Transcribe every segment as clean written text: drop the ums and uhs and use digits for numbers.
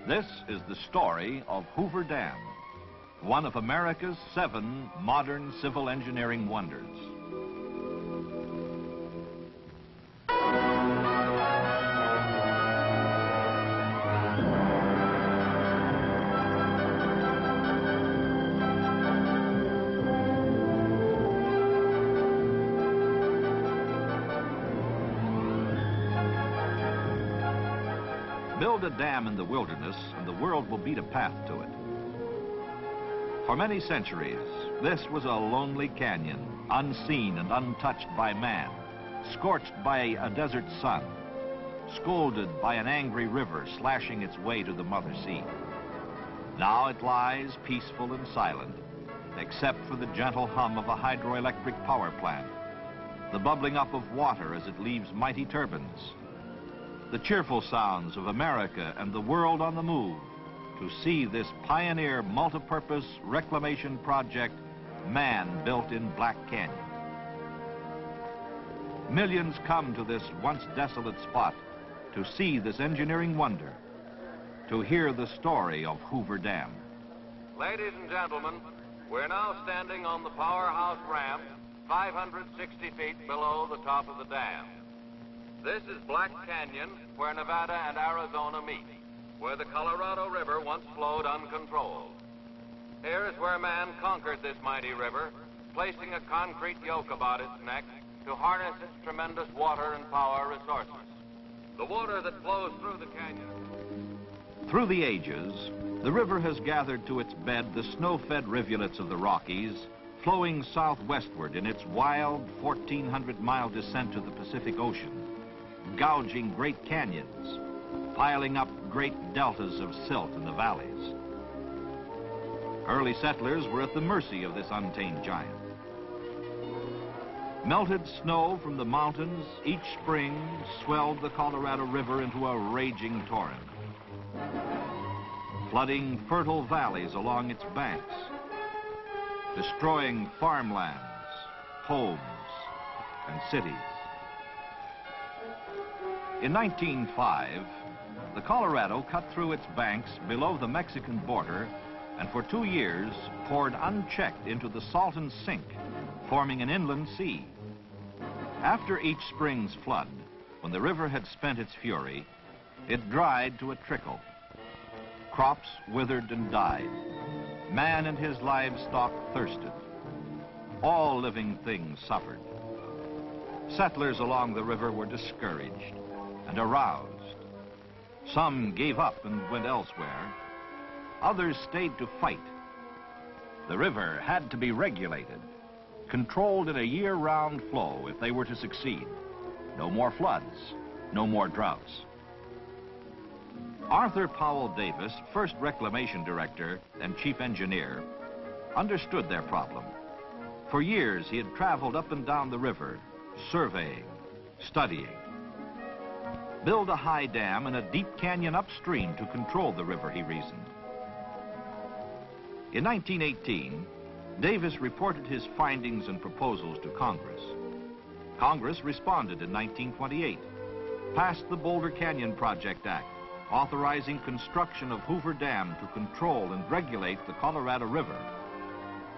This is the story of Hoover Dam, one of America's 7 modern civil engineering wonders. Build a dam in the wilderness and the world will beat a path to it. For many centuries, this was a lonely canyon, unseen and untouched by man, scorched by a desert sun, scolded by an angry river slashing its way to the mother sea. Now it lies peaceful and silent, except for the gentle hum of a hydroelectric power plant, the bubbling up of water as it leaves mighty turbines, the cheerful sounds of America and the world on the move to see this pioneer multi-purpose reclamation project man built in Black Canyon. Millions come to this once desolate spot to see this engineering wonder, to hear the story of Hoover Dam. Ladies and gentlemen, we're now standing on the powerhouse ramp 560 feet below the top of the dam. This is Black Canyon, where Nevada and Arizona meet, where the Colorado River once flowed uncontrolled. Here is where man conquered this mighty river, placing a concrete yoke about its neck to harness its tremendous water and power resources. The water that flows through the canyon. Through the ages, the river has gathered to its bed the snow-fed rivulets of the Rockies, flowing southwestward in its wild 1,400-mile descent to the Pacific Ocean, gouging great canyons, piling up great deltas of silt in the valleys. Early settlers were at the mercy of this untamed giant. Melted snow from the mountains each spring swelled the Colorado River into a raging torrent, flooding fertile valleys along its banks, destroying farmlands, homes, and cities. In 1905, the Colorado cut through its banks below the Mexican border and for 2 years poured unchecked into the Salton Sink, forming an inland sea. After each spring's flood, when the river had spent its fury, it dried to a trickle. Crops withered and died. Man and his livestock thirsted. All living things suffered. Settlers along the river were discouraged and aroused. Some gave up and went elsewhere. Others stayed to fight. The river had to be regulated, controlled in a year-round flow if they were to succeed. No more floods, no more droughts. Arthur Powell Davis, first reclamation director and chief engineer, understood their problem. For years, he had traveled up and down the river, surveying, studying. Build a high dam in a deep canyon upstream to control the river, he reasoned. In 1918, Davis reported his findings and proposals to Congress. Congress responded in 1928, passed the Boulder Canyon Project Act, authorizing construction of Hoover Dam to control and regulate the Colorado River,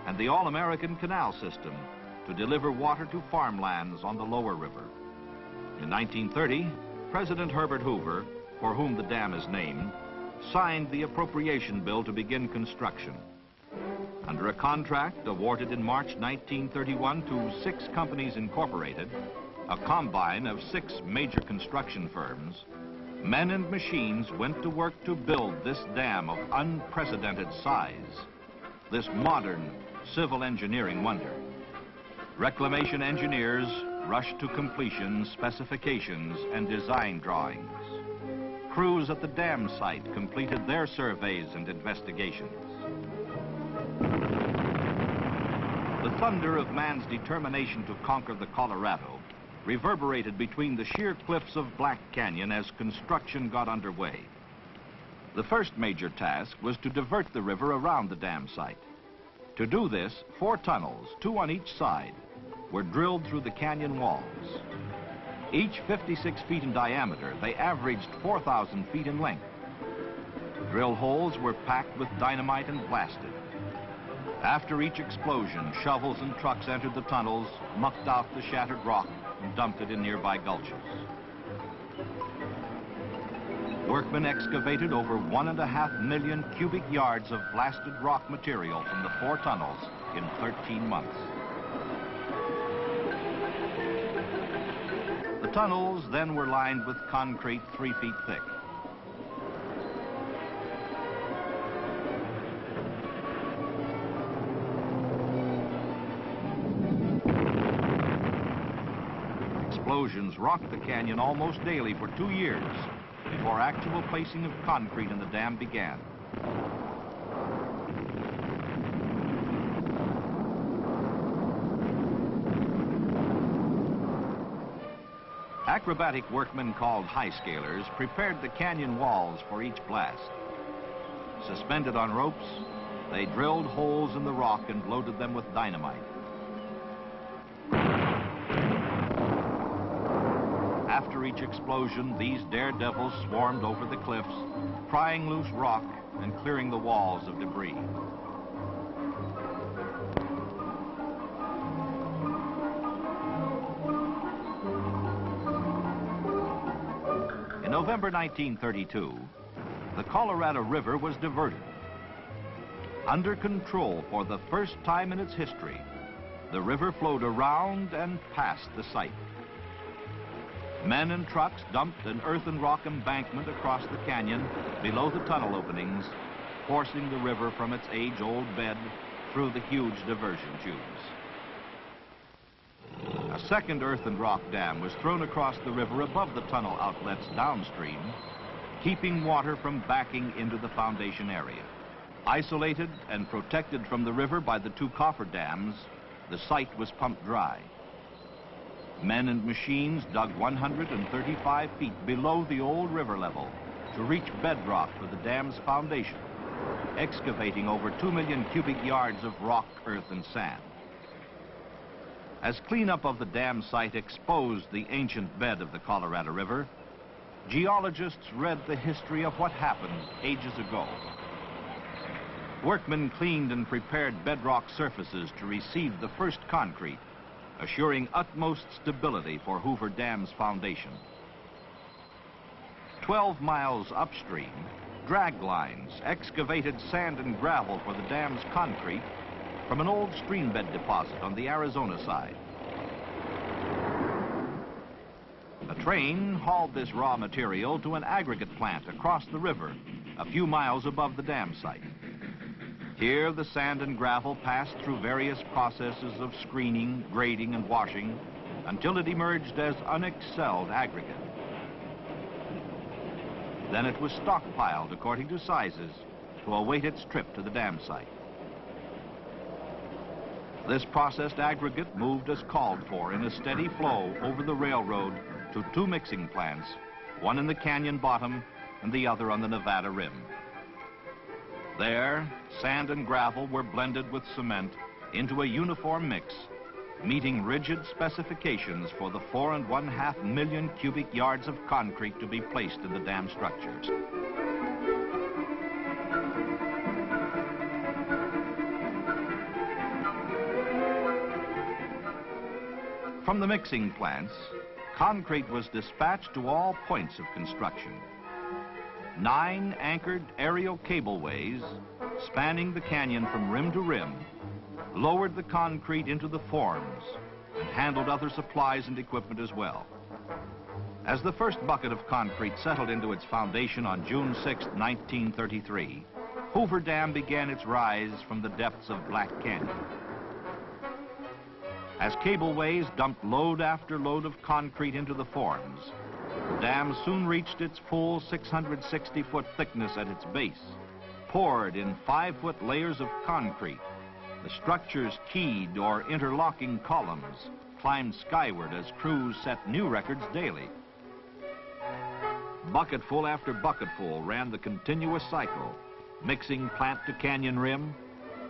and the All-American Canal System to deliver water to farmlands on the lower river. In 1930, President Herbert Hoover, for whom the dam is named, signed the appropriation bill to begin construction. Under a contract awarded in March 1931 to 6 companies incorporated, a combine of 6 major construction firms, men and machines went to work to build this dam of unprecedented size, this modern civil engineering wonder. Reclamation engineers rushed to completion specifications and design drawings. Crews at the dam site completed their surveys and investigations. The thunder of man's determination to conquer the Colorado reverberated between the sheer cliffs of Black Canyon as construction got underway. The first major task was to divert the river around the dam site. To do this, 4 tunnels, 2 on each side, were drilled through the canyon walls. Each 56 feet in diameter, they averaged 4,000 feet in length. drill holes were packed with dynamite and blasted. After each explosion, shovels and trucks entered the tunnels, mucked out the shattered rock, and dumped it in nearby gulches. Workmen excavated over 1.5 million cubic yards of blasted rock material from the 4 tunnels in 13 months. The tunnels then were lined with concrete 3 feet thick. Explosions rocked the canyon almost daily for 2 years before actual placing of concrete in the dam began. Acrobatic workmen called high-scalers prepared the canyon walls for each blast. Suspended on ropes, they drilled holes in the rock and loaded them with dynamite. After each explosion, these daredevils swarmed over the cliffs, prying loose rock and clearing the walls of debris. In November 1932, the Colorado River was diverted. Under control for the first time in its history, the river flowed around and past the site. Men and trucks dumped an earth and rock embankment across the canyon below the tunnel openings, forcing the river from its age-old bed through the huge diversion tubes. A second earth and rock dam was thrown across the river above the tunnel outlets downstream, keeping water from backing into the foundation area. Isolated and protected from the river by the 2 coffer dams, the site was pumped dry. Men and machines dug 135 feet below the old river level to reach bedrock for the dam's foundation, excavating over 2 million cubic yards of rock, earth, and sand. As cleanup of the dam site exposed the ancient bed of the Colorado River, geologists read the history of what happened ages ago. Workmen cleaned and prepared bedrock surfaces to receive the first concrete, assuring utmost stability for Hoover Dam's foundation. 12 miles upstream, drag lines excavated sand and gravel for the dam's concrete from an old stream bed deposit on the Arizona side. A train hauled this raw material to an aggregate plant across the river, a few miles above the dam site. Here, the sand and gravel passed through various processes of screening, grading, and washing until it emerged as unexcelled aggregate. Then it was stockpiled according to sizes to await its trip to the dam site. This processed aggregate moved as called for in a steady flow over the railroad to 2 mixing plants, one in the canyon bottom and the other on the Nevada rim. There, sand and gravel were blended with cement into a uniform mix, meeting rigid specifications for the 4.5 million cubic yards of concrete to be placed in the dam structures. From the mixing plants, concrete was dispatched to all points of construction. 9 anchored aerial cableways spanning the canyon from rim to rim lowered the concrete into the forms and handled other supplies and equipment as well. As the first bucket of concrete settled into its foundation on June 6, 1933, Hoover Dam began its rise from the depths of Black Canyon. As cableways dumped load after load of concrete into the forms, the dam soon reached its full 660-foot thickness at its base. Poured in 5-foot layers of concrete, the structure's keyed or interlocking columns climbed skyward as crews set new records daily. Bucketful after bucketful ran the continuous cycle, mixing plant to canyon rim,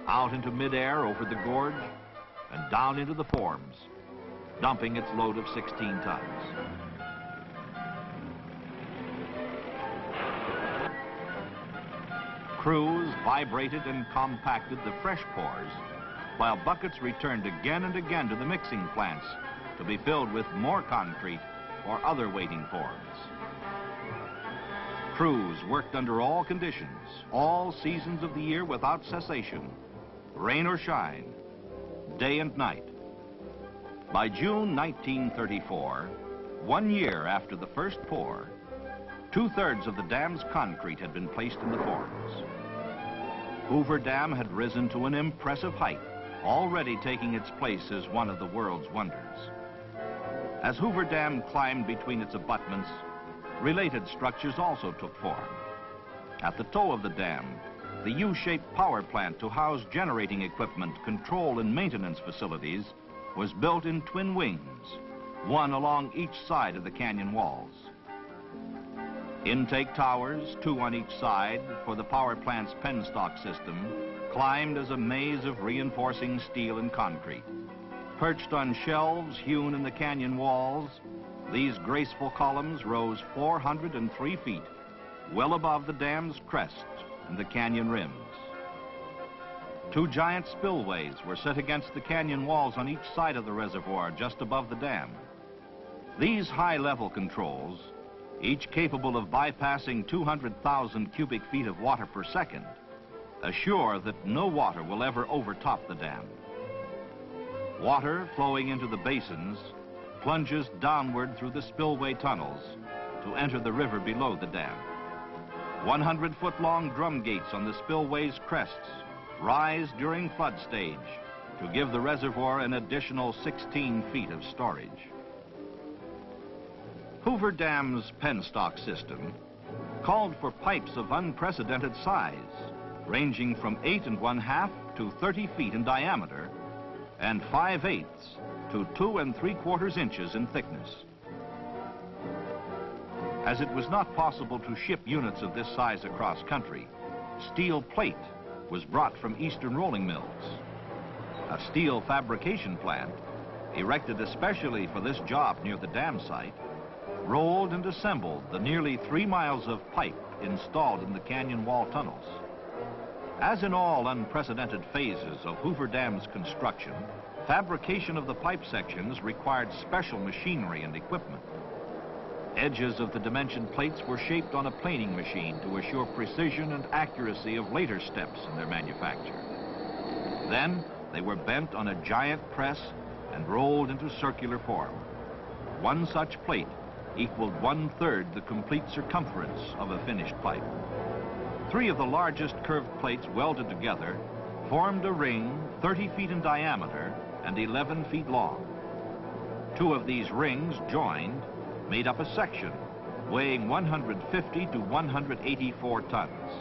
out into midair over the gorge, and down into the forms, dumping its load of 16 tons. Crews vibrated and compacted the fresh pours, while buckets returned again and again to the mixing plants to be filled with more concrete or other waiting forms. Crews worked under all conditions, all seasons of the year without cessation, rain or shine, day and night. By June 1934, 1 year after the first pour, 2/3 of the dam's concrete had been placed in the forms. Hoover Dam had risen to an impressive height, already taking its place as one of the world's wonders. As Hoover Dam climbed between its abutments, related structures also took form. At the toe of the dam, the U-shaped power plant to house generating equipment, control and maintenance facilities was built in twin wings, one along each side of the canyon walls. Intake towers, 2 on each side, for the power plant's penstock system, climbed as a maze of reinforcing steel and concrete. Perched on shelves hewn in the canyon walls, these graceful columns rose 403 feet, well above the dam's crest and the canyon rims. 2 giant spillways were set against the canyon walls on each side of the reservoir just above the dam. These high-level controls, each capable of bypassing 200,000 cubic feet of water per second, assure that no water will ever overtop the dam. Water flowing into the basins plunges downward through the spillway tunnels to enter the river below the dam. 100-foot-long drum gates on the spillway's crests rise during flood stage to give the reservoir an additional 16 feet of storage. Hoover Dam's penstock system called for pipes of unprecedented size, ranging from 8 1/2 to 30 feet in diameter and 5/8 to 2 3/4 inches in thickness. As it was not possible to ship units of this size across country, steel plate was brought from eastern rolling mills. A steel fabrication plant, erected especially for this job near the dam site, rolled and assembled the nearly 3 miles of pipe installed in the canyon wall tunnels. As in all unprecedented phases of Hoover Dam's construction, fabrication of the pipe sections required special machinery and equipment. Edges of the dimension plates were shaped on a planing machine to assure precision and accuracy of later steps in their manufacture. Then they were bent on a giant press and rolled into circular form. One such plate equaled 1/3 the complete circumference of a finished pipe. 3 of the largest curved plates welded together formed a ring 30 feet in diameter and 11 feet long. 2 of these rings joined made up a section weighing 150 to 184 tons.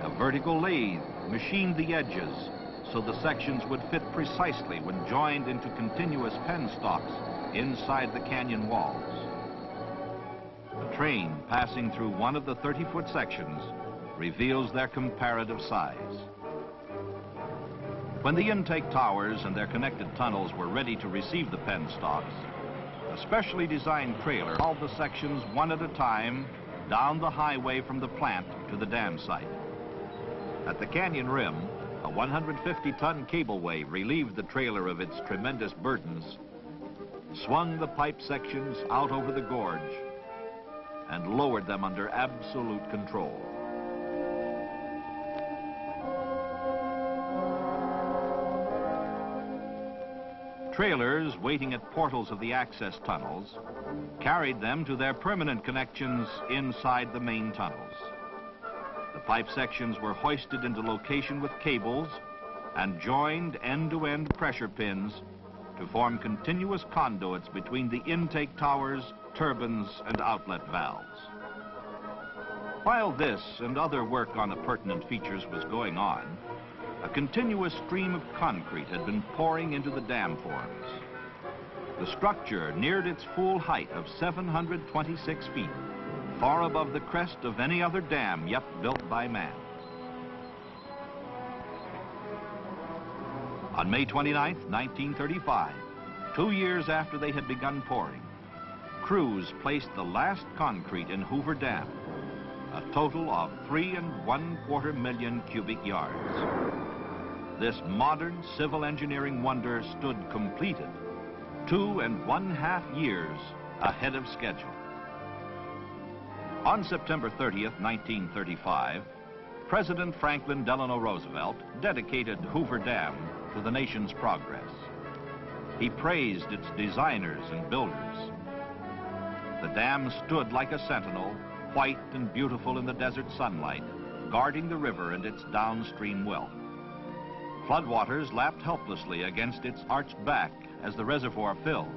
A vertical lathe machined the edges so the sections would fit precisely when joined into continuous penstalks inside the canyon walls. A train passing through one of the 30-foot sections reveals their comparative size. When the intake towers and their connected tunnels were ready to receive the penstalks, a specially designed trailer hauled the sections one at a time down the highway from the plant to the dam site. At the canyon rim, a 150-ton cableway relieved the trailer of its tremendous burdens, swung the pipe sections out over the gorge, and lowered them under absolute control. Trailers waiting at portals of the access tunnels carried them to their permanent connections inside the main tunnels. The pipe sections were hoisted into location with cables and joined end-to-end pressure pins to form continuous conduits between the intake towers, turbines, and outlet valves. While this and other work on appurtenant features was going on, a continuous stream of concrete had been pouring into the dam forms. The structure neared its full height of 726 feet, far above the crest of any other dam yet built by man. On May 29, 1935, 2 years after they had begun pouring, crews placed the last concrete in Hoover Dam, a total of 3¼ million cubic yards. This modern civil engineering wonder stood completed 2½ years ahead of schedule. On September 30th, 1935, President Franklin Delano Roosevelt dedicated Hoover Dam to the nation's progress. He praised its designers and builders. The dam stood like a sentinel, white and beautiful in the desert sunlight, guarding the river and its downstream wealth. Floodwaters lapped helplessly against its arched back as the reservoir filled.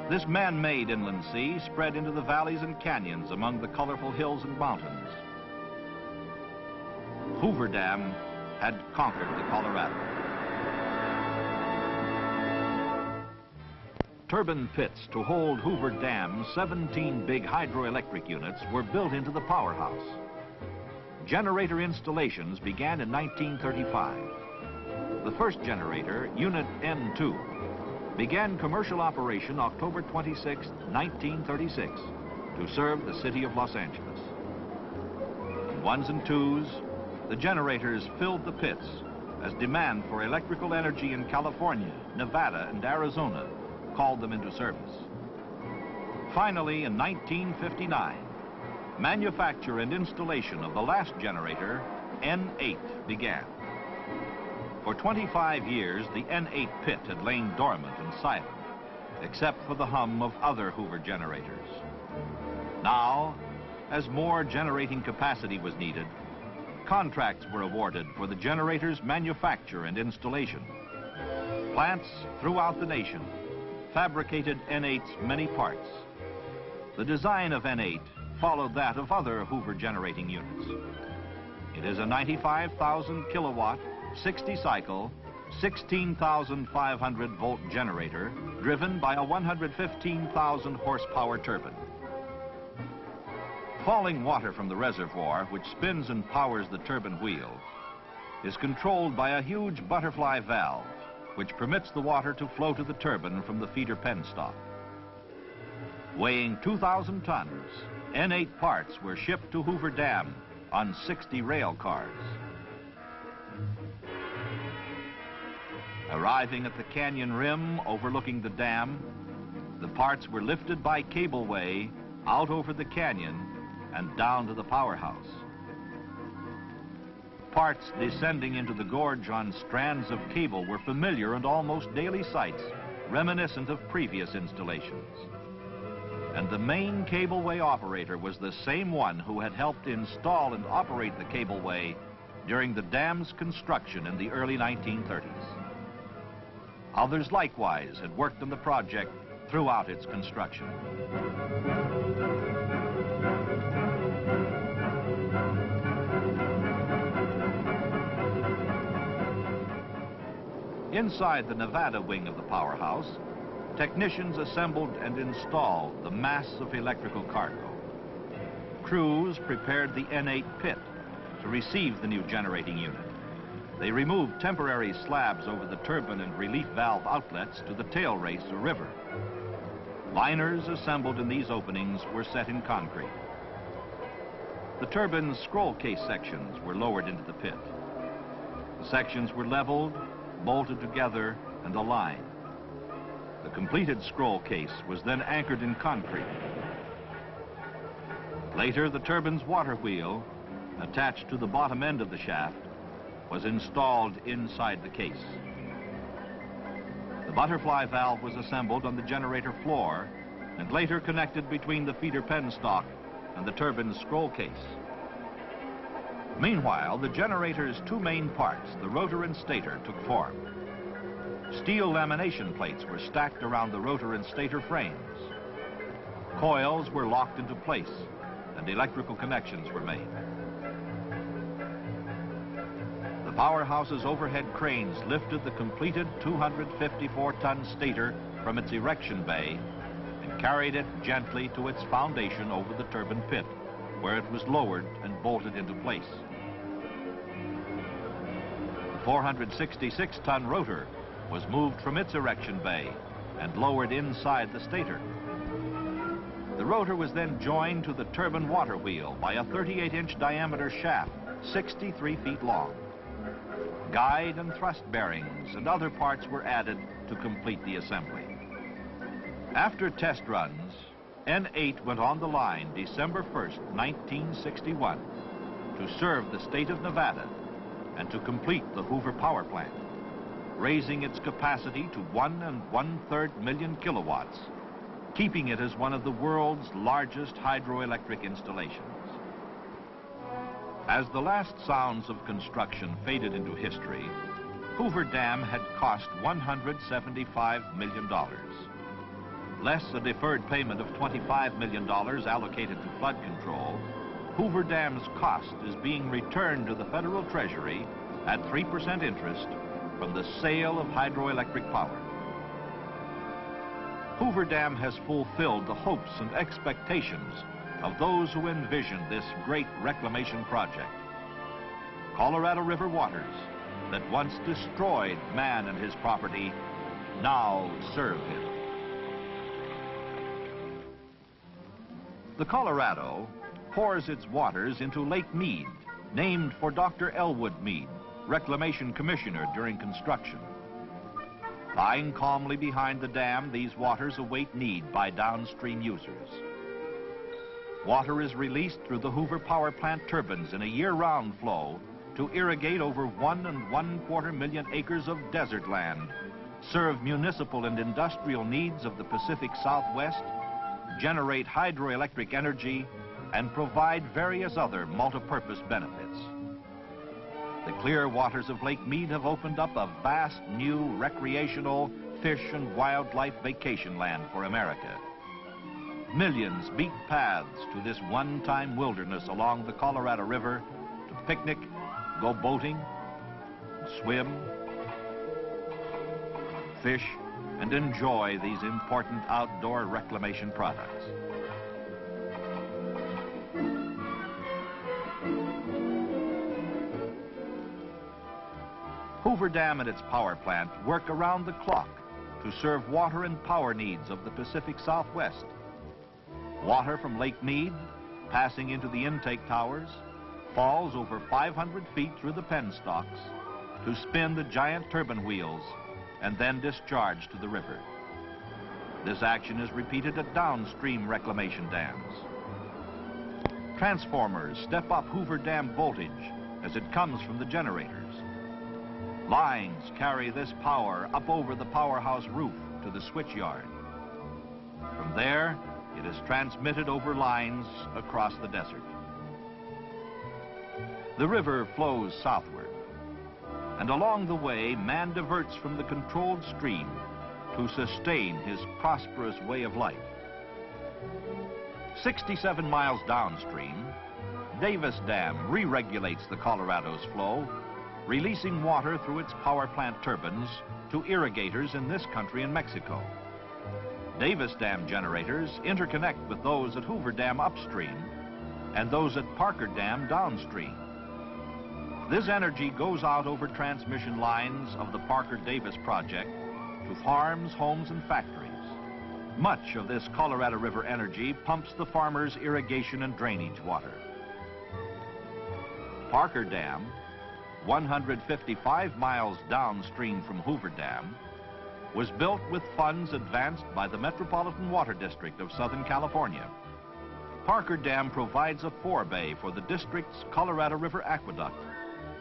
This man-made inland sea spread into the valleys and canyons among the colorful hills and mountains. Hoover Dam had conquered the Colorado. Turbine pits to hold Hoover Dam's 17 big hydroelectric units were built into the powerhouse. Generator installations began in 1935. The first generator, Unit N2, began commercial operation October 26, 1936, to serve the city of Los Angeles. In ones and twos, the generators filled the pits as demand for electrical energy in California, Nevada, and Arizona called them into service. Finally, in 1959, manufacture and installation of the last generator, N8, began. For 25 years, the N8 pit had lain dormant and silent, except for the hum of other Hoover generators. Now, as more generating capacity was needed, contracts were awarded for the generator's manufacture and installation. Plants throughout the nation fabricated N8's many parts. The design of N8 followed that of other Hoover generating units. It is a 95,000 kilowatt, 60-cycle, 16,500 volt generator driven by a 115,000 horsepower turbine. Falling water from the reservoir, which spins and powers the turbine wheel, is controlled by a huge butterfly valve, which permits the water to flow to the turbine from the feeder penstock. Weighing 2,000 tons, N8 parts were shipped to Hoover Dam on 60 rail cars. Arriving at the canyon rim overlooking the dam, the parts were lifted by cableway out over the canyon and down to the powerhouse. Parts descending into the gorge on strands of cable were familiar and almost daily sights, reminiscent of previous installations. And the main cableway operator was the same one who had helped install and operate the cableway during the dam's construction in the early 1930s. Others likewise had worked on the project throughout its construction. Inside the Nevada wing of the powerhouse, technicians assembled and installed the mass of electrical cargo. Crews prepared the N8 pit to receive the new generating unit. They removed temporary slabs over the turbine and relief valve outlets to the tail race or river. Liners assembled in these openings were set in concrete. The turbine's scroll case sections were lowered into the pit. The sections were leveled, bolted together, and aligned. The completed scroll case was then anchored in concrete. Later, the turbine's water wheel, attached to the bottom end of the shaft, was installed inside the case. The butterfly valve was assembled on the generator floor and later connected between the feeder penstock and the turbine's scroll case. Meanwhile, the generator's two main parts, the rotor and stator, took form. Steel lamination plates were stacked around the rotor and stator frames. Coils were locked into place and electrical connections were made. The powerhouse's overhead cranes lifted the completed 254-ton stator from its erection bay and carried it gently to its foundation over the turbine pit, where it was lowered and bolted into place. The 466-ton rotor was moved from its erection bay and lowered inside the stator. The rotor was then joined to the turbine water wheel by a 38-inch diameter shaft, 63 feet long. Guide and thrust bearings and other parts were added to complete the assembly. After test runs, N8 went on the line December 1st, 1961, to serve the state of Nevada and to complete the Hoover power plant, raising its capacity to 1 1/3 million kilowatts, keeping it as one of the world's largest hydroelectric installations. As the last sounds of construction faded into history, Hoover Dam had cost $175 million. Less a deferred payment of $25 million allocated to flood control, Hoover Dam's cost is being returned to the federal treasury at 3% interest from the sale of hydroelectric power. Hoover Dam has fulfilled the hopes and expectations of those who envisioned this great reclamation project. Colorado River waters that once destroyed man and his property now serve him. The Colorado pours its waters into Lake Mead, named for Dr. Elwood Mead, Reclamation Commissioner during construction. Lying calmly behind the dam, these waters await need by downstream users. Water is released through the Hoover power plant turbines in a year-round flow to irrigate over 1 1/4 million acres of desert land, serve municipal and industrial needs of the Pacific Southwest, generate hydroelectric energy, and provide various other multi-purpose benefits. The clear waters of Lake Mead have opened up a vast new recreational fish and wildlife vacation land for America. Millions beat paths to this one-time wilderness along the Colorado River to picnic, go boating, swim, fish, and enjoy these important outdoor reclamation products. Hoover Dam and its power plant work around the clock to serve water and power needs of the Pacific Southwest. Water from Lake Mead, passing into the intake towers, falls over 500 feet through the penstocks to spin the giant turbine wheels and then discharge to the river. This action is repeated at downstream reclamation dams. Transformers step up Hoover Dam voltage as it comes from the generators. Lines carry this power up over the powerhouse roof to the switchyard. From there, it is transmitted over lines across the desert. The river flows southward, and along the way, man diverts from the controlled stream to sustain his prosperous way of life. 67 miles downstream, Davis Dam re-regulates the Colorado's flow, releasing water through its power plant turbines to irrigators in this country and Mexico. Davis Dam generators interconnect with those at Hoover Dam upstream and those at Parker Dam downstream. This energy goes out over transmission lines of the Parker-Davis project to farms, homes, and factories. Much of this Colorado River energy pumps the farmers' irrigation and drainage water. Parker Dam, 155 miles downstream from Hoover Dam, was built with funds advanced by the Metropolitan Water District of Southern California. Parker Dam provides a forebay for the district's Colorado River Aqueduct,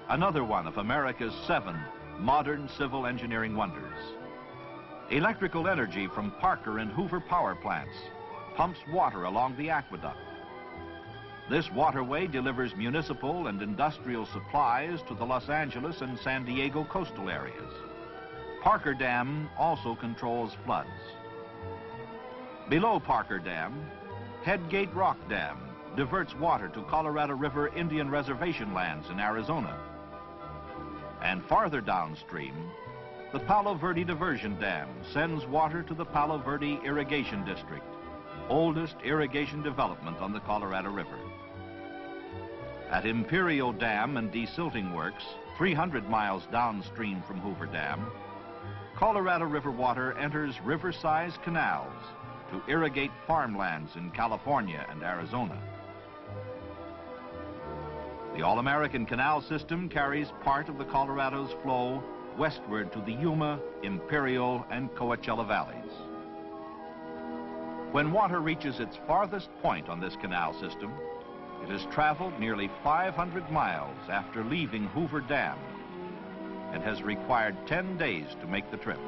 another one of America's 7 modern civil engineering wonders. Electrical energy from Parker and Hoover power plants pumps water along the aqueduct. This waterway delivers municipal and industrial supplies to the Los Angeles and San Diego coastal areas. Parker Dam also controls floods. Below Parker Dam, Headgate Rock Dam diverts water to Colorado River Indian Reservation lands in Arizona. And farther downstream, the Palo Verde Diversion Dam sends water to the Palo Verde Irrigation District, oldest irrigation development on the Colorado River. At Imperial Dam and Desilting Works, 300 miles downstream from Hoover Dam, Colorado River water enters river-sized canals to irrigate farmlands in California and Arizona. The All-American Canal System carries part of the Colorado's flow westward to the Yuma, Imperial, and Coachella valleys. When water reaches its farthest point on this canal system, it has traveled nearly 500 miles after leaving Hoover Dam and has required 10 days to make the trip.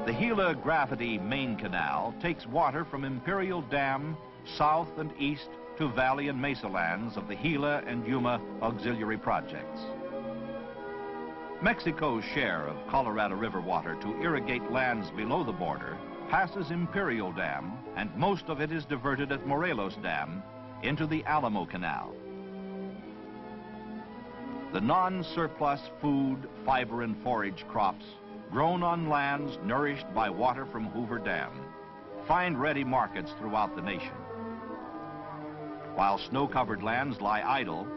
The Gila Gravity Main Canal takes water from Imperial Dam south and east to valley and mesa lands of the Gila and Yuma auxiliary projects. Mexico's share of Colorado River water to irrigate lands below the border passes Imperial Dam, and most of it is diverted at Morelos Dam into the Alamo Canal. The non-surplus food, fiber, and forage crops grown on lands nourished by water from Hoover Dam find ready markets throughout the nation. While snow-covered lands lie idle,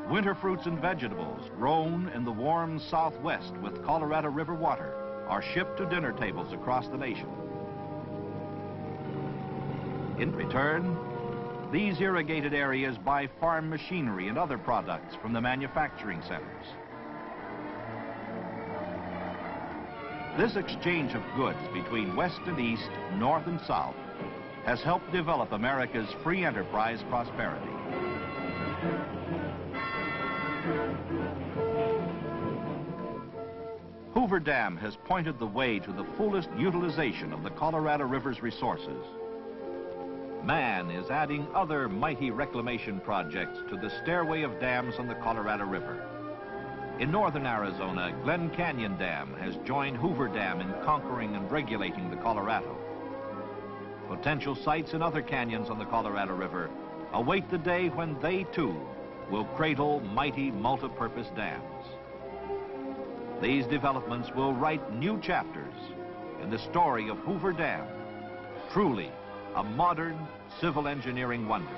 winter fruits and vegetables grown in the warm southwest with Colorado River water are shipped to dinner tables across the nation. In return, these irrigated areas buy farm machinery and other products from the manufacturing centers. This exchange of goods between west and east, north and south, has helped develop America's free enterprise prosperity. Hoover Dam has pointed the way to the fullest utilization of the Colorado River's resources. Man is adding other mighty reclamation projects to the stairway of dams on the Colorado River. In northern Arizona, Glen Canyon Dam has joined Hoover Dam in conquering and regulating the Colorado. Potential sites in other canyons on the Colorado River await the day when they, too, will cradle mighty multi-purpose dams. These developments will write new chapters in the story of Hoover Dam, truly a modern civil engineering wonder.